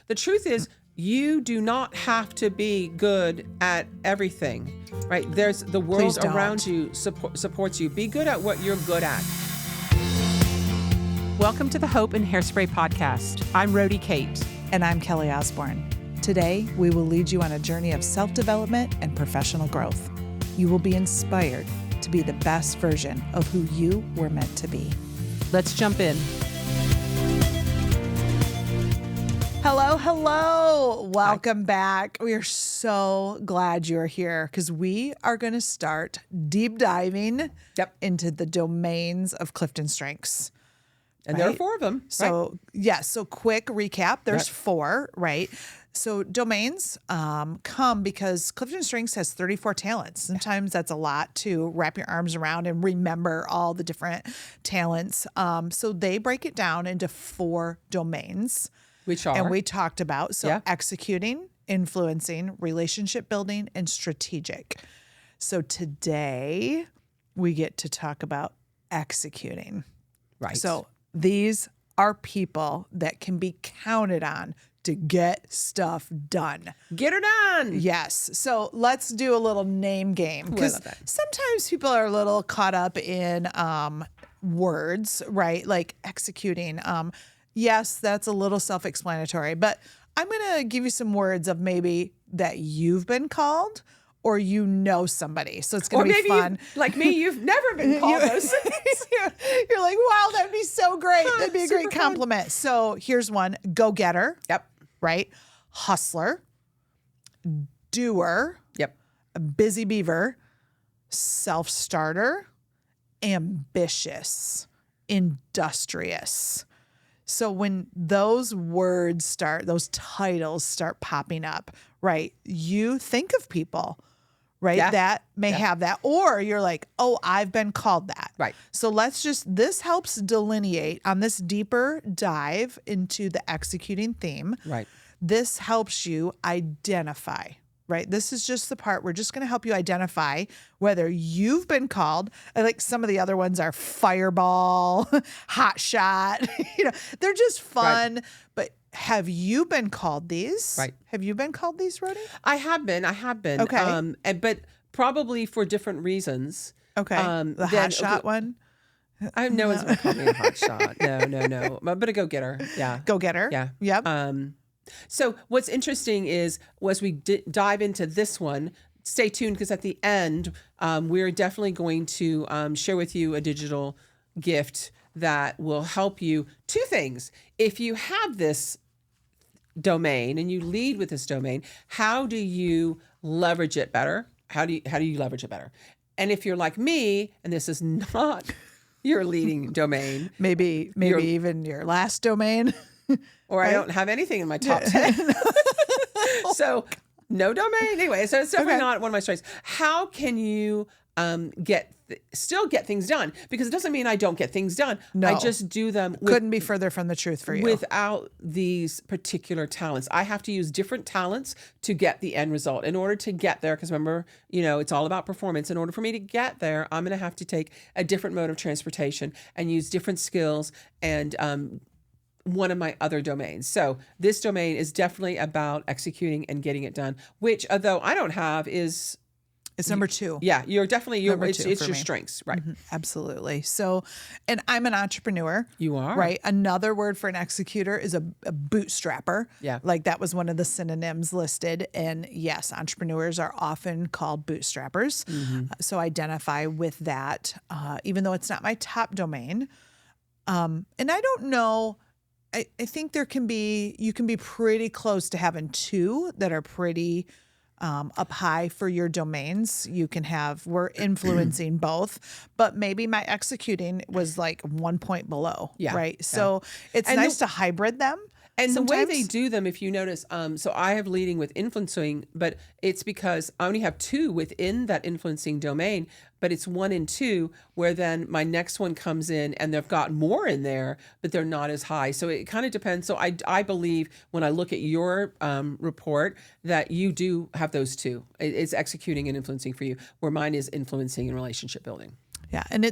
The truth is, you do not have to be good at everything, right? There's the world around you supports you. Be good at what you're good at. Welcome to the Hope and Hairspray podcast. I'm Rhodey Kate. And I'm Kelly Osborne. Today, we will lead you on a journey of self-development and professional growth. You will be inspired to be the best version of who you were meant to be. Let's jump in. Hello. Welcome back. We are so glad you're here because we are going to start deep diving into the domains of CliftonStrengths. And there are 4 of them. So, yes. So quick recap. There's 4, right? So domains come because CliftonStrengths has 34 talents. Sometimes that's a lot to wrap your arms around and remember all the different talents. So they break it down into 4 domains. Which are? And we talked about, executing, influencing, relationship building, and strategic. So today we get to talk about executing. Right. So these are people that can be counted on to get stuff done. Get her done. Yes. So let's do a little name game. Because sometimes people are a little caught up in words, right? Like executing. Yes, that's a little self-explanatory, but I'm going to give you some words of maybe that you've been called or you know somebody. So it's going to be fun. Like me, you've never been called those things. You're like, wow, that'd be so great. That'd be a great compliment. Fun. So here's one. Go-getter. Yep. Right? Hustler. Doer. Yep. Busy beaver. Self-starter. Ambitious. Industrious. So when those words those titles start popping up, right, you think of people, right, that may have that. Or you're like, oh, I've been called that. Right. So this helps delineate on this deeper dive into the executing theme. Right. This helps you identify. Right. This is just the part we're just going to help you identify whether you've been called. Like some of the other ones are fireball, hot shot. They're just fun. Right. But have you been called these? Right. Have you been called these, Rhodey? I have been. Okay. But probably for different reasons. Okay. The hot shot one. No one's going to call me a hot shot. No. But a go-getter. Yeah. Go-getter. Yeah. Yep. So what's interesting is, as we dive into this one, stay tuned because at the end, we're definitely going to share with you a digital gift that will help you. 2 things. If you have this domain and you lead with this domain, how do you leverage it better? How do you leverage it better? And if you're like me, and this is not your leading domain, maybe even your last domain. Or right? I don't have anything in my top 10. So no domain. Anyway, so it's definitely not one of my strengths. How can you still get things done? Because it doesn't mean I don't get things done. No. I just do them. Couldn't be further from the truth for you. Without these particular talents. I have to use different talents to get the end result. In order to get there, because remember, it's all about performance. In order for me to get there, I'm going to have to take a different mode of transportation and use different skills and one of my other domains. So this domain is definitely about executing and getting it done, which although I don't have it's number 2. Yeah, you're definitely it's your me. Strengths, right? Mm-hmm, absolutely. So, and I'm an entrepreneur. You are. Right. Another word for an executor is a bootstrapper. Yeah. Like that was one of the synonyms listed. And yes, entrepreneurs are often called bootstrappers. Mm-hmm. So identify with that, even though it's not my top domain. And I don't know, I think you can be pretty close to having 2 that are pretty up high for your domains. We're influencing both, but maybe my executing was like 1 point below. Yeah. Right. So it's nice to hybrid them. And sometimes, the way they do them, if you notice, so I have leading with influencing, but it's because I only have 2 within that influencing domain, but it's 1 and 2 where then my next one comes in and they've got more in there, but they're not as high. So it kind of depends. So I believe when I look at your report that you do have those 2. It's executing and influencing for you, where mine is influencing and relationship building. Yeah. And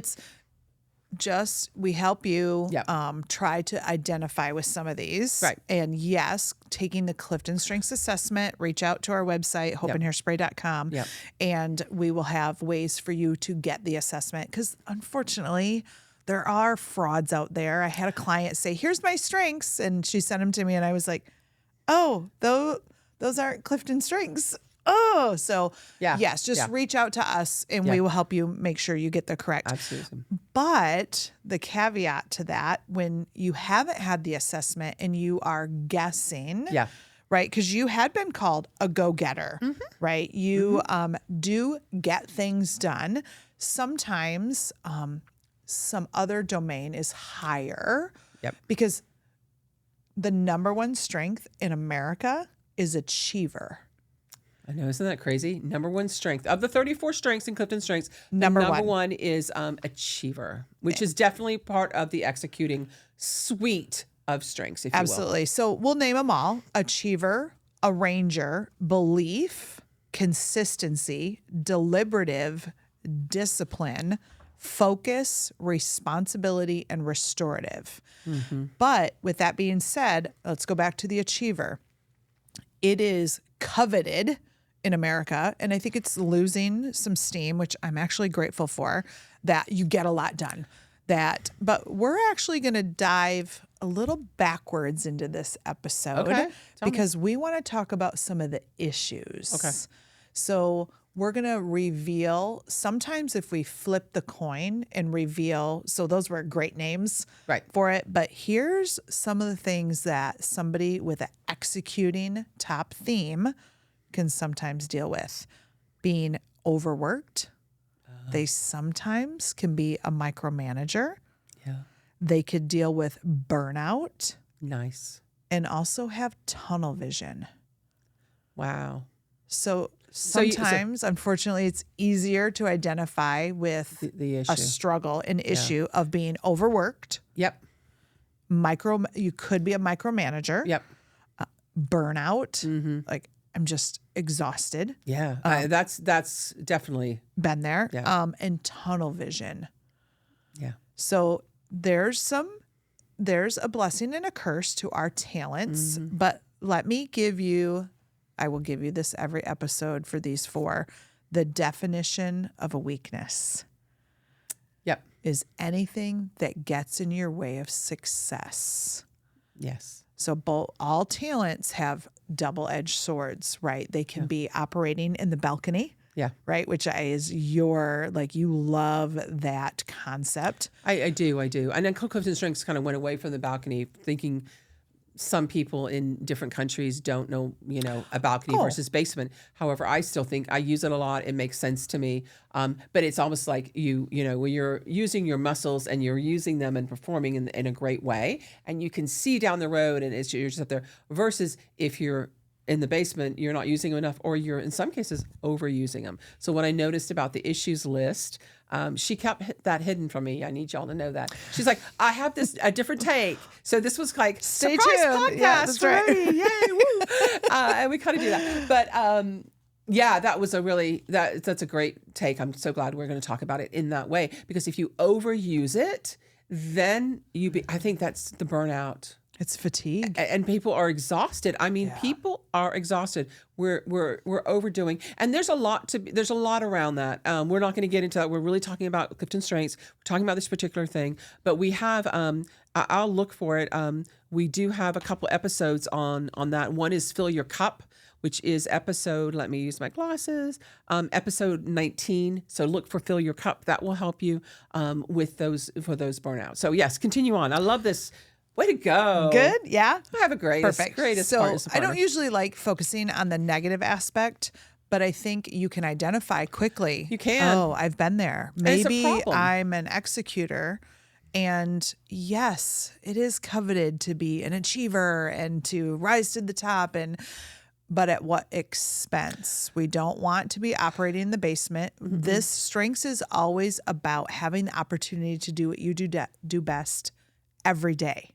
we help you Yep. try to identify with some of these. Right. And yes, taking the Clifton Strengths assessment, reach out to our website, hopeandhairspray.com, Yep. and we will have ways for you to get the assessment. Because unfortunately, there are frauds out there. I had a client say, here's my strengths. And she sent them to me and I was like, oh, those aren't Clifton Strengths. Oh, so Yeah. yes, just Yeah. reach out to us and we will help you make sure you get the correct. Absolutely. But the caveat to that, when you haven't had the assessment and you are guessing, Yeah. right? Because you had been called a go-getter, right? You do get things done. Sometimes some other domain is higher Yep. because the number one strength in America is achiever. I know, isn't that crazy? Number one strength of the 34 strengths in Clifton Strengths. Number one is achiever, which is definitely part of the executing suite of strengths, if you will. Absolutely. So we'll name them all: achiever, arranger, belief, consistency, deliberative, discipline, focus, responsibility, and restorative. But with that being said, let's go back to the achiever. It is coveted in America, and I think it's losing some steam, which I'm actually grateful for, that you get a lot done. But we're actually going to dive a little backwards into this episode Okay. Tell me. because we want to talk about some of the issues. Okay. So we're going to reveal, sometimes if we flip the coin and reveal, so those were great names Right. for it, but here's some of the things that somebody with an executing top theme can sometimes deal with. Being overworked. They sometimes can be a micromanager. Yeah. They could deal with burnout Nice. and also have tunnel vision. Wow. So you- sometimes, unfortunately, it's easier to identify with The issue. a struggle, an issue of being overworked. Yep. You could be a micromanager. Yep. Burnout. Like, I'm just exhausted. Yeah. That's definitely. Been there. Yeah. And tunnel vision. Yeah. So there's a blessing and a curse to our talents, but let me I will give you this every episode for these 4. The definition of a weakness Yep. is anything that gets in your way of success. Yes. So all talents have double-edged swords, right? They can be operating in the balcony. Yeah. Right. Which is you love that concept. I do. And then Clifton Strengths kind of went away from the balcony, thinking some people in different countries don't know, a balcony versus basement. However, I still think I use it a lot. It makes sense to me. But it's almost like when you're using your muscles and you're using them and performing in a great way, and you can see down the road and you're just up there, versus if you're in the basement, you're not using them enough, or you're in some cases overusing them. So what I noticed about the issues list, she kept that hidden from me. I need y'all to know that. She's like, I have a different take. So this was like, Stay surprise tuned. podcast. Yeah, that's right. Yay, woo. And we kind of do that. But yeah, that was that's a great take. I'm so glad we're going to talk about it in that way, because if you overuse it, then I think that's the burnout. It's fatigue. And people are exhausted. I mean, people are exhausted. We're overdoing, and there's a lot around that. We're not going to get into that. We're really talking about Clifton Strengths. We're talking about this particular thing, but we have. I'll look for it. We do have a couple episodes on that. One is Fill Your Cup, which is episode. Let me use my glasses. Episode 19. So look for Fill Your Cup. That will help you with those burnouts. So yes, continue on. I love this. Way to go. Good. Yeah. I have a greatest So partner. I don't usually like focusing on the negative aspect, but I think you can identify quickly. You can. Oh, I've been there. And it's a Maybe problem. I'm an executor. And yes, it is coveted to be an achiever and to rise to the top, but at what expense? We don't want to be operating in the basement. This strengths is always about having the opportunity to do what you do best every day.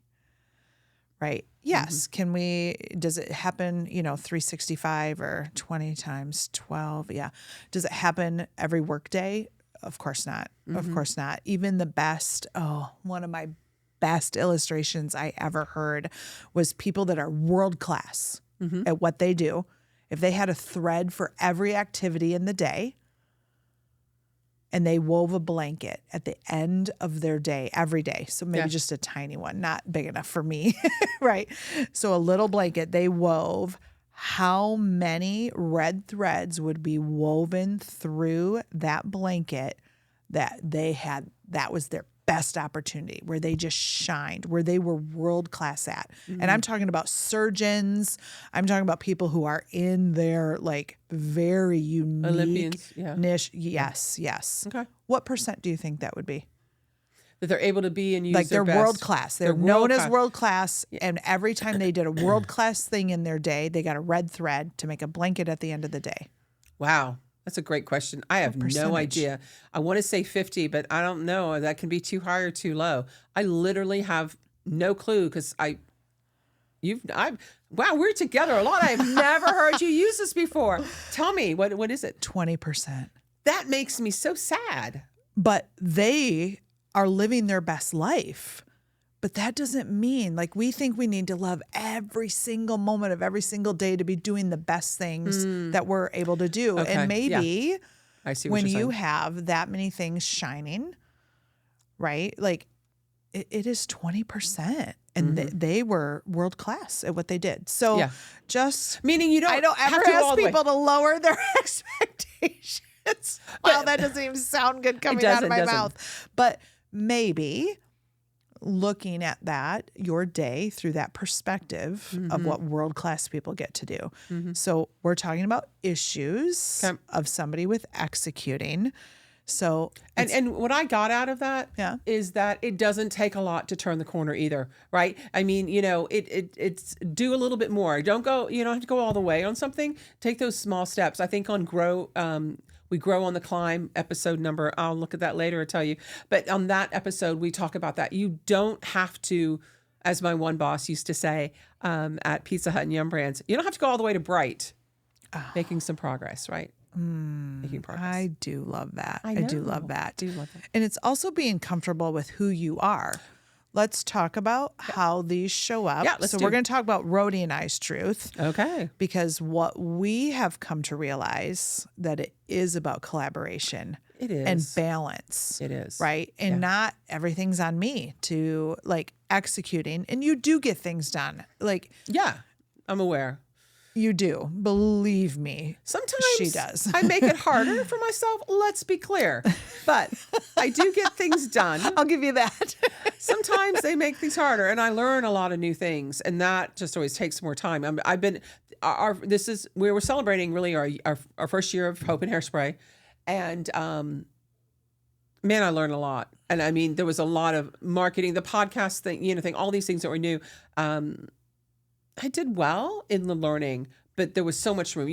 Right. Yes. Does it happen, 365 or 20 times 12? Yeah. Does it happen every work day? Of course not. Of course not. Even the best, one of my best illustrations I ever heard was people that are world class at what they do. If they had a thread for every activity in the day and they wove a blanket at the end of their day, every day, so maybe just a tiny one, not big enough for me, right? So a little blanket they wove, how many red threads would be woven through that blanket that they had, that was their best opportunity, where they just shined, where they were world class at. And I'm talking about surgeons. I'm talking about people who are in their like very unique Olympians, niche. Yes. Okay. What % do you think that would be? That they're able to be and use Like their they're best. world class. They're known as world class. And every time they did a world class thing in their day, they got a red thread to make a blanket at the end of the day. Wow. That's a great question. I have no idea. I want to say 50, but I don't know. That can be too high or too low. I literally have no clue because wow, we're together a lot. I've never heard you use this before. Tell me, what is it? 20%. That makes me so sad. But they are living their best life. But that doesn't mean, like, we think we need to love every single moment of every single day to be doing the best things that we're able to do. Okay, And maybe I see what when you're you saying. have that many things shining, right? Like, it is 20%. And they were world class at what they did. So just, meaning you don't I don't have ever to go all ask the way. people to lower their expectations. Wow, that doesn't even sound good coming out of my mouth. But maybe looking at that, your day through that perspective of what world-class people get to do. So we're talking about issues of somebody with executing. So, and what I got out of that is that it doesn't take a lot to turn the corner either, right? I mean, it's do a little bit more. You don't have to go all the way on something. Take those small steps. I think on we grow on the climb episode number. I'll look at that later. I'll tell you. But on that episode, we talk about that. You don't have to, as my one boss used to say at Pizza Hut and Yum Brands, you don't have to go all the way to bright. Making some progress, right? Making progress. I do love that. I do love that. do love that. And it's also being comfortable with who you are. Let's talk about how these show up. Yeah, we're going to talk about Rhodey and I's truth. Okay. Because what we have come to realize that it is about collaboration. It is. And balance. It is. Right? And not everything's on me to like executing. And you do get things done. Like, yeah, I'm aware. You do. Believe me. Sometimes she does. I make it harder for myself. Let's be clear. But I do get things done. I'll give you that. Sometimes they make things harder, and I learn a lot of new things, and that just always takes more time. We were celebrating really our first year of Hope and Hairspray, and man, I learned a lot. And I mean, there was a lot of marketing, the podcast thing, all these things that were new. I did well in the learning, but there was so much room.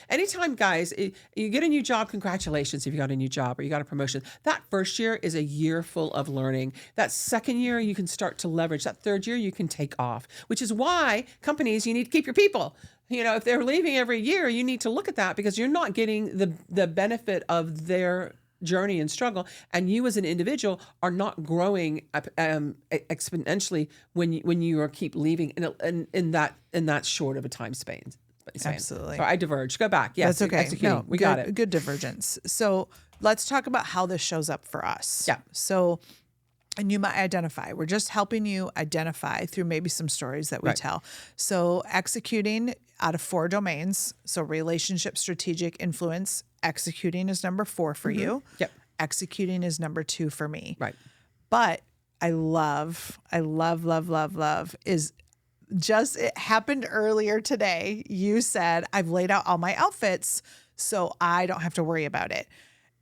Anytime, guys, you get a new job, congratulations if you got a new job or you got a promotion. That first year is a year full of learning. That second year, you can start to leverage. That third year, you can take off, which is why companies, you need to keep your people. If they're leaving every year, you need to look at that because you're not getting the benefit of their journey and struggle, and you as an individual are not growing exponentially when you keep leaving in that short of a time span. Absolutely. So I diverged. Go back. Yes, that's okay. Executing. No, we got it. Good divergence. So let's talk about how this shows up for us. Yeah. So, and you might identify. We're just helping you identify through maybe some stories that we tell. So executing out of 4 domains. So relationship, strategic, influence. Executing is number 4 for you. Yep. Executing is number 2 for me. Right. But I love is just, it happened earlier today. You said, I've laid out all my outfits so I don't have to worry about it.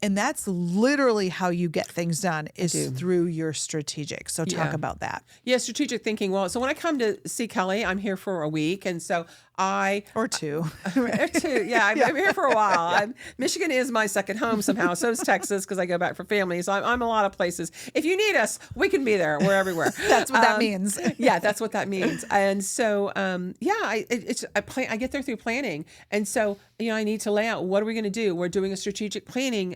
And that's literally how you get things done is through your strategic. So talk about that. Yeah, strategic thinking. Well, so when I come to see Kelly, I'm here for a week. And so Or 2. Or 2. Yeah, I'm here for a while. Michigan is my second home somehow. So is Texas because I go back for family. So I'm a lot of places. If you need us, we can be there. We're everywhere. That's what that means. Yeah, that's what that means. And so, I get there through planning. And so, I need to lay out what are we going to do. We're doing a strategic planning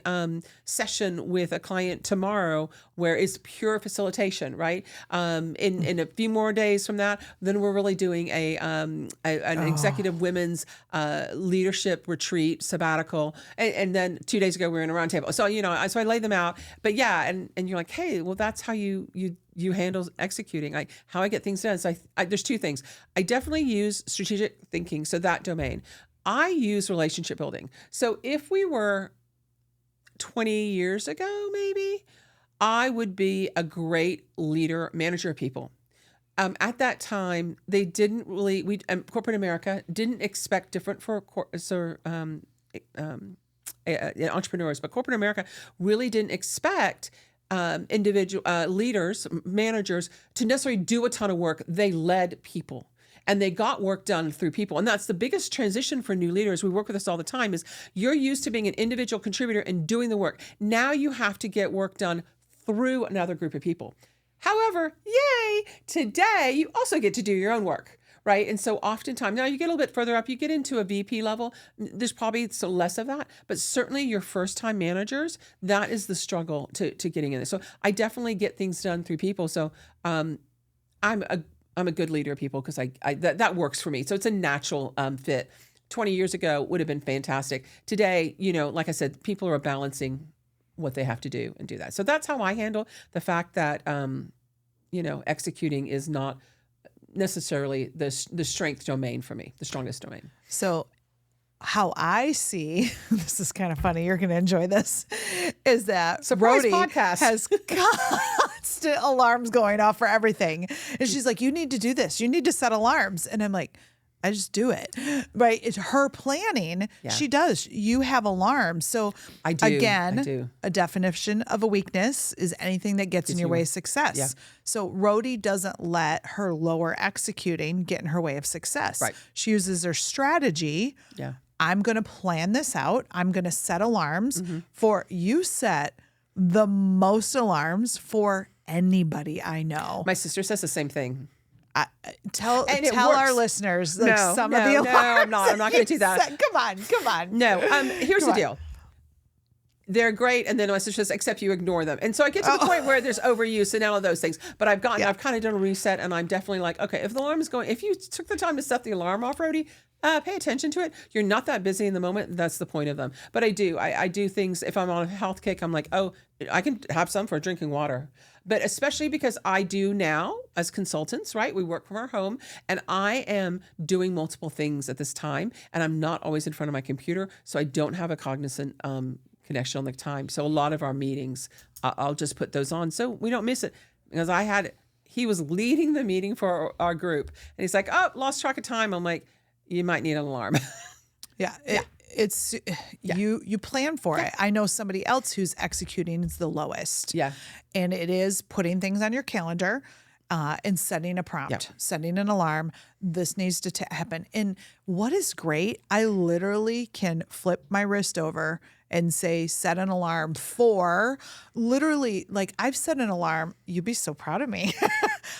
session with a client tomorrow where it's pure facilitation, right? In a few more days from that, then we're really doing an executive women's leadership retreat sabbatical, and then 2 days ago we were in a roundtable. So so I lay them out, but yeah, and you're like, hey, well, that's how you handle executing, like how I get things done. So there's two things. I definitely use strategic thinking, so that domain. I use relationship building. So if we were 20 years ago, maybe, I would be a great leader, manager of people. At that time, they didn't really, corporate America didn't expect different for entrepreneurs, but corporate America really didn't expect individual leaders, managers to necessarily do a ton of work. They led people. And they got work done through people. And that's the biggest transition for new leaders. We work with this all the time is you're used to being an individual contributor and doing the work. Now you have to get work done through another group of people. However, yay, today you also get to do your own work, right? And so oftentimes, now you get a little bit further up, you get into a VP level, there's probably less of that, but certainly your first time managers, that is the struggle to getting in there. So I definitely get things done through people. So I'm a good leader of people because that works for me. So it's a natural fit. 20 years ago would have been fantastic. Today, like I said, people are balancing what they have to do and do that. So that's how I handle the fact that, executing is not necessarily the strength domain for me, the strongest domain. So how I see, this is kind of funny, you're going to enjoy this, is that Surprise Rhodey podcast. has constant alarms going off for everything. And she's like, you need to do this. You need to set alarms. And I'm like, I just do it. Right? It's her planning. Yeah. She does. You have alarms. So I do. Again, a definition of a weakness is anything that gets in your way of success. Yeah. So Rhodey doesn't let her lower executing get in her way of success. Right. She uses her strategy. Yeah. I'm going to plan this out. I'm going to set alarms for you. Set the most alarms for anybody I know. My sister says the same thing. Tell our listeners some of the alarms. No, I'm not going to do that. Come on. No. Here's the deal. They're great, and then my sister says, except you ignore them. And so I get to the point where there's overuse and all of those things. But I've kind of done a reset, and I'm definitely like, okay, if the alarm is going, if you took the time to set the alarm off, Rhodey, pay attention to it. You're not that busy in the moment. That's the point of them. But I do things. If I'm on a health kick, I'm like, oh, I can have some for drinking water. But especially because I do now as consultants, right? We work from our home, and I am doing multiple things at this time, and I'm not always in front of my computer, so I don't have a cognizant connection on the time. So a lot of our meetings, I'll just put those on so we don't miss it. Because he was leading the meeting for our group, and he's like, oh, lost track of time. I'm like, you might need an alarm. You plan for it. I know somebody else who's executing is the lowest. Yeah. And it is putting things on your calendar and setting a prompt, setting an alarm. This needs to happen. And what is great, I literally can flip my wrist over and say, set an alarm for literally, like I've set an alarm. You'd be so proud of me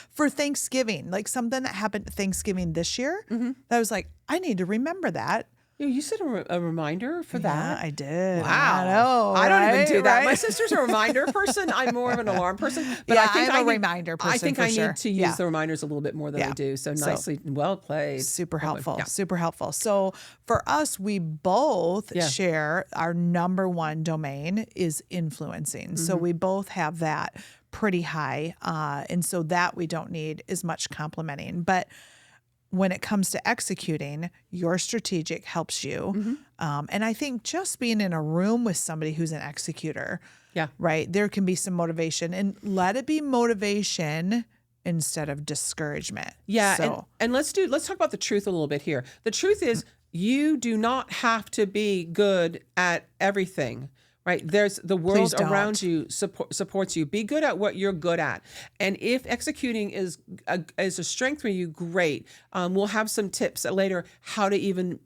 for Thanksgiving, like something that happened Thanksgiving this year. That I was like, I need to remember that. You set a reminder for that? Yeah, I did. Wow. I know. I don't even do that. Right? My sister's a reminder person. I'm more of an alarm person. But Yeah, I think I'm a reminder person. I think for I sure. need to use the reminders a little bit more than I do. So nicely, well played. Super helpful. Yeah. Super helpful. So for us, we both share our number one domain is influencing. So we both have that pretty high. And so that we don't need as much complimenting. But when it comes to executing, your strategic helps you. And I think just being in a room with somebody who's an executor, right, there can be some motivation, and let it be motivation instead of discouragement. Yeah. So, and let's talk about the truth a little bit here. The truth is you do not have to be good at everything. Right. There's the world around you supports you. Be good at what you're good at. And if executing is a strength for you, great. We'll have some tips later how to even,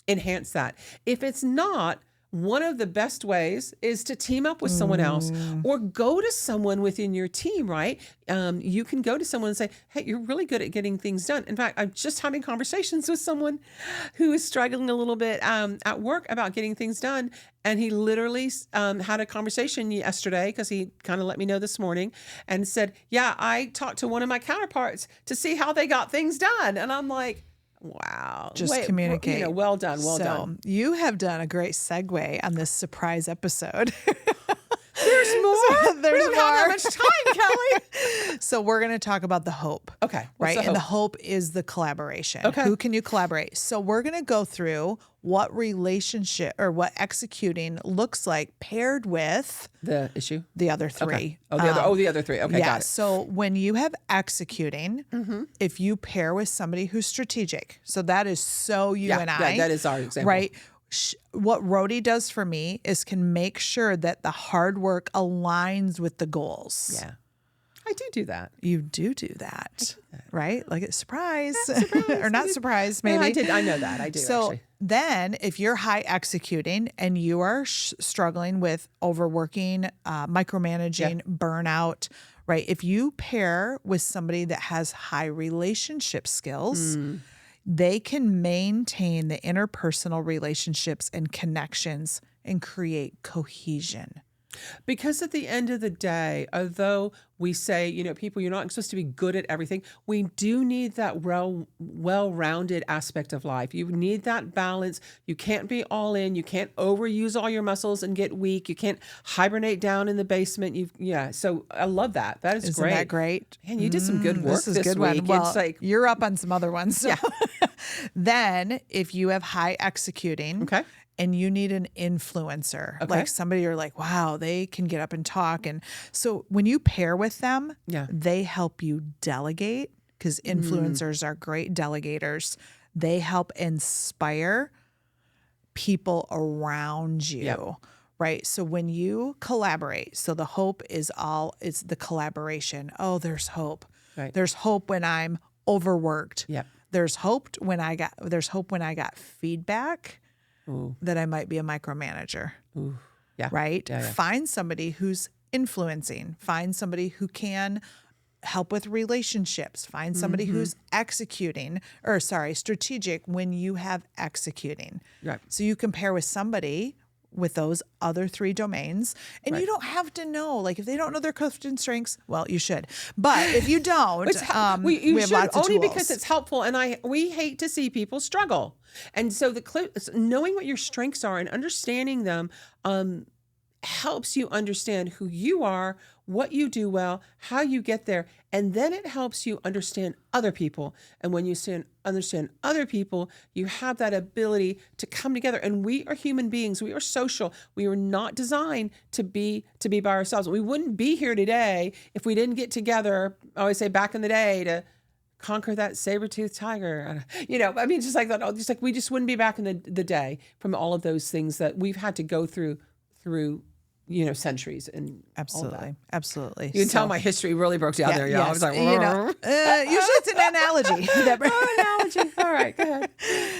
enhance that. If it's not, one of the best ways is to team up with someone else or go to someone within your team, right? You can go to someone and say, hey, you're really good at getting things done. In fact, I'm just having conversations with someone who is struggling a little bit at work about getting things done. And he literally had a conversation yesterday because he kind of let me know this morning and said, yeah, I talked to one of my counterparts to see how they got things done. And I'm like, wow. Just communicate. Well done. Well so done. You have done a great segue on this surprise episode. There's more. There's we don't more. have that much time, Kelly. So we're going to talk about the hope. Okay. Right. And the hope is the collaboration. Okay. Who can you collaborate? So we're going to go through what relationship or what executing looks like paired with the issue, the other three. Okay. The other three. Okay. Yeah. Got it. So when you have executing, if you pair with somebody who's strategic, so that is you and I. Yeah, that is our example. Right. What Rhodey does for me is can make sure that the hard work aligns with the goals. Yeah. I do that. You do that, right? Like it's surprise. Or not surprise, maybe. No, I did. I know that. I do. So actually. then if you're high executing and you are struggling with overworking, micromanaging, burnout, right? If you pair with somebody that has high relationship skills, they can maintain the interpersonal relationships and connections and create cohesion. Because at the end of the day, although we say, people, you're not supposed to be good at everything, we do need that well-rounded aspect of life. You need that balance. You can't be all in. You can't overuse all your muscles and get weak. You can't hibernate down in the basement. So I love that. That is Isn't great. that great? And you did some good work this this good week. One. Well, it's like you're up on some other ones. So. Yeah. Then if you have high executing, okay. And you need an influencer, like somebody you're like, wow, they can get up and talk. And so when you pair with them, they help you delegate because influencers are great delegators. They help inspire people around you, right? So when you collaborate, so the hope is it's the collaboration. Oh, there's hope. Right. There's hope when I'm overworked. Yep. There's hope when I got feedback. Ooh. That I might be a micromanager. Ooh. Yeah. Right? Yeah. Find somebody who's influencing. Find somebody who can help with relationships. Find somebody who's strategic when you have executing. Right. So you compare with somebody with those other three domains. And you don't have to know, like if they don't know their CliftonStrengths, well, you should. But if you don't, we have lots of only tools. because it's helpful. And we hate to see people struggle. And so knowing what your strengths are and understanding them helps you understand who you are, what you do well, how you get there. And then it helps you understand other people. And when you understand other people, you have that ability to come together. And we are human beings. We are social. We were not designed to be by ourselves. We wouldn't be here today if we didn't get together, I always say back in the day, to conquer that saber-toothed tiger. Just like that. Just like we just wouldn't be back in the day from all of those things that we've had to go through centuries and absolutely. You can tell my history really broke down there. Yeah, yes. I was like, usually it's an analogy. Analogy. All right, go ahead.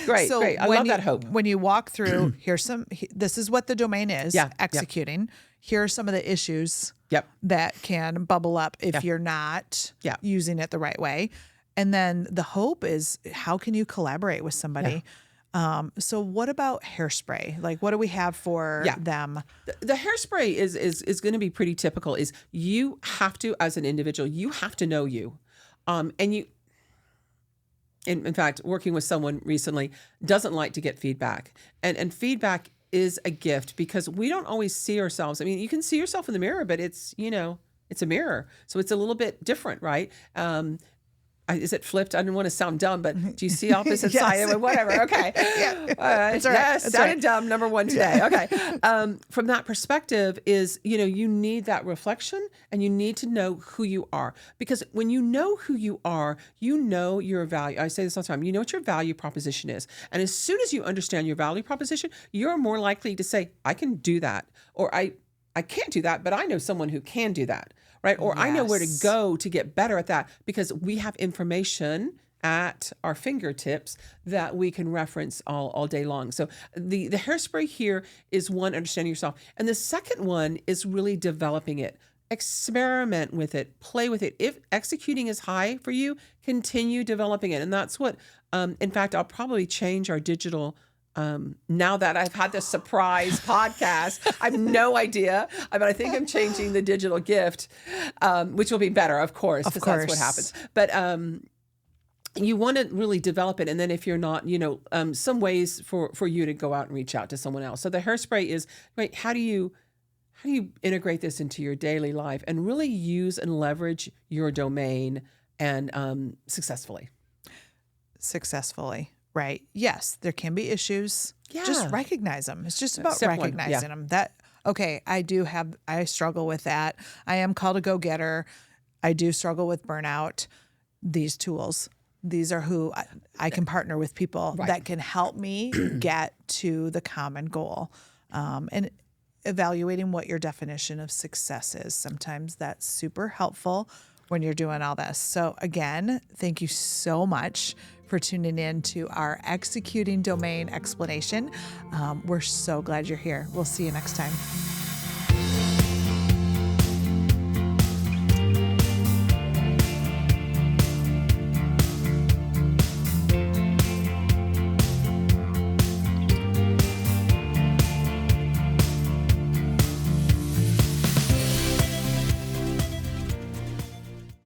Great. I love that hope. When you walk through, this is what the domain is. Yeah, executing. Here are some of the issues. That can bubble up if you're not using it the right way. And then the hope is how can you collaborate with somebody? So what about Hairspray? Like, what do we have for them? The Hairspray is going to be pretty typical. Is you have to, as an individual, you have to know you. And you, in fact, working with someone recently doesn't like to get feedback. And feedback is a gift because we don't always see ourselves. I mean, you can see yourself in the mirror, but it's a mirror. So it's a little bit different, right? Is it flipped? I didn't want to sound dumb, but do you see opposite side? Whatever. Okay. That's right. Yes. Sounding dumb. Number one today. Okay. From that perspective is, you need that reflection and you need to know who you are, because when you know who you are, you know your value. I say this all the time. You know what your value proposition is. And as soon as you understand your value proposition, you're more likely to say, I can do that. Or I can't do that, but I know someone who can do that. Right. Or I know where to go to get better at that because we have information at our fingertips that we can reference all day long. So the hairspray here is one, understanding yourself. And the second one is really developing it. Experiment with it, play with it. If executing is high for you, continue developing it. And that's what, in fact, I'll probably change our digital now that I've had this surprise podcast. I have no idea, but I think I'm changing the digital gift, which will be better, of course, because that's what happens. But you want to really develop it. And then if you're not, some ways for you to go out and reach out to someone else. So the hairspray is, right, how do you integrate this into your daily life and really use and leverage your domain and successfully? Successfully. Right. Yes, there can be issues. Yeah. Just recognize them. It's just about Step one, recognizing them. Okay, I struggle with that. I am called a go-getter. I do struggle with burnout. These tools, these are who I can partner with people that can help me get to the common goal. And evaluating what your definition of success is. Sometimes that's super helpful when you're doing all this. So again, thank you so much for tuning in to our Executing Domain explanation. We're so glad you're here. We'll see you next time.